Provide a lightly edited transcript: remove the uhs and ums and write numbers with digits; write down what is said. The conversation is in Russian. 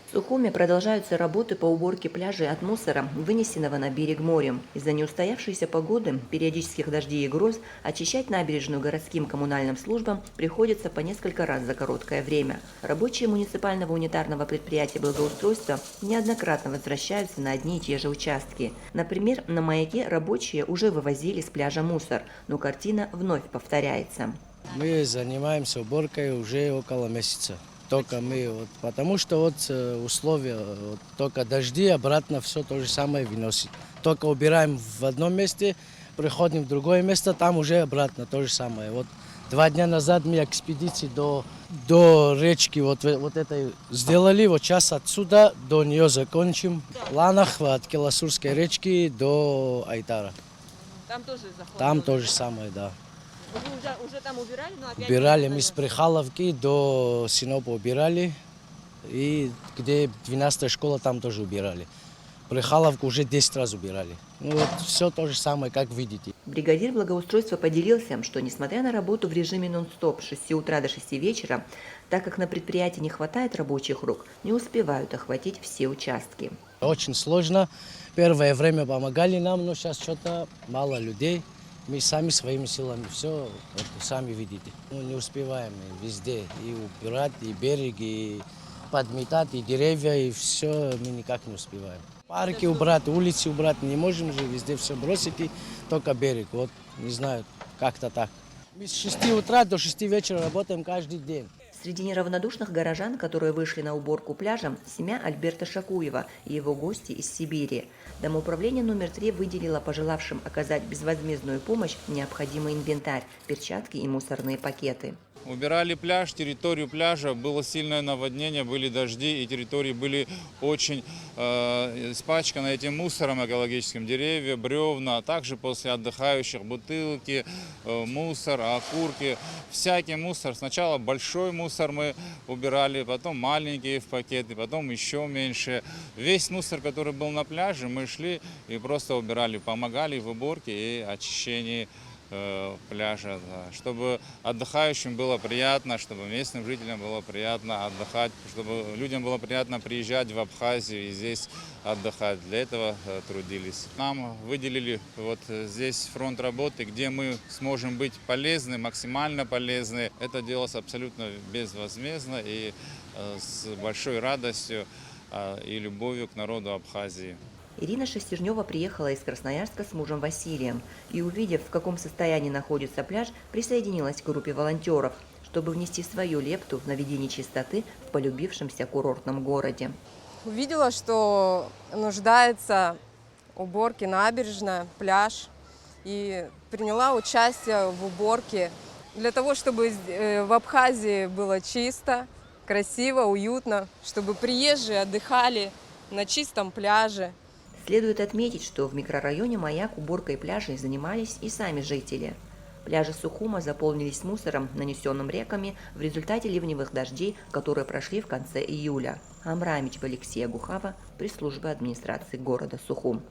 В Сухуме продолжаются работы по уборке пляжей от мусора, вынесенного на берег морем. Из-за неустоявшейся погоды, периодических дождей и гроз, очищать набережную городским коммунальным службам приходится по несколько раз за короткое время. Рабочие муниципального унитарного предприятия благоустройства неоднократно возвращаются на одни и те же участки. Например, на Маяке рабочие уже вывозили с пляжа мусор, но картина вновь повторяется. Мы занимаемся уборкой уже около месяца. Только мы, потому что условия, только дожди, обратно все то же самое выносит. Только убираем в одном месте, приходим в другое место, там уже обратно то же самое. 2 дня назад мы экспедиции до речки вот этой сделали, сейчас отсюда до нее закончим. Ланах от Келасурской речки до Айтара. Там тоже заход? Там то же самое, да. Вы уже там убирали, но опять... Убирали мы с Прихаловки до Синопа убирали, и где 12-я школа, там тоже убирали. Прихаловку уже 10 раз убирали. Все то же самое, как видите. Бригадир благоустройства поделился, что несмотря на работу в режиме нон-стоп с 6 утра до 6 вечера, так как на предприятии не хватает рабочих рук, не успевают охватить все участки. Очень сложно. Первое время помогали нам, но сейчас что-то мало людей. Мы сами своими силами все, сами видите. Не успеваем везде и убирать, и берег, и подметать, и деревья, и все мы никак не успеваем. Парки убрать, улицы убрать, не можем же везде все бросить, и только берег. Не знаю, как-то так. Мы с 6 утра до 6 вечера работаем каждый день. Среди неравнодушных горожан, которые вышли на уборку пляжа, семья Альберта Шакуева и его гости из Сибири. Домоуправление номер 3 выделило пожелавшим оказать безвозмездную помощь необходимый инвентарь, перчатки и мусорные пакеты. Убирали пляж, территорию пляжа, было сильное наводнение, были дожди, и территории были очень испачканы этим мусором экологическим, деревья, бревна, а также после отдыхающих бутылки, мусор, окурки, всякий мусор. Сначала большой мусор мы убирали, потом маленькие в пакеты, потом еще меньше. Весь мусор, который был на пляже, мы шли и просто убирали, помогали в уборке и очищении пляжа, да. Чтобы отдыхающим было приятно, чтобы местным жителям было приятно отдыхать, чтобы людям было приятно приезжать в Абхазию и здесь отдыхать. Для этого трудились. Нам выделили здесь фронт работы, где мы сможем быть полезны, максимально полезны. Это делалось абсолютно безвозмездно и с большой радостью и любовью к народу Абхазии. Ирина Шестернева приехала из Красноярска с мужем Василием и, увидев, в каком состоянии находится пляж, присоединилась к группе волонтеров, чтобы внести свою лепту в наведение чистоты в полюбившемся курортном городе. Увидела, что нуждается уборке набережная, пляж, и приняла участие в уборке для того, чтобы в Абхазии было чисто, красиво, уютно, чтобы приезжие отдыхали на чистом пляже. Следует отметить, что в микрорайоне Маяк уборкой пляжей занимались и сами жители. Пляжи Сухума заполнились мусором, нанесенным реками в результате ливневых дождей, которые прошли в конце июля. Амрамич Алексея Гухава, пресс-служба администрации города Сухум.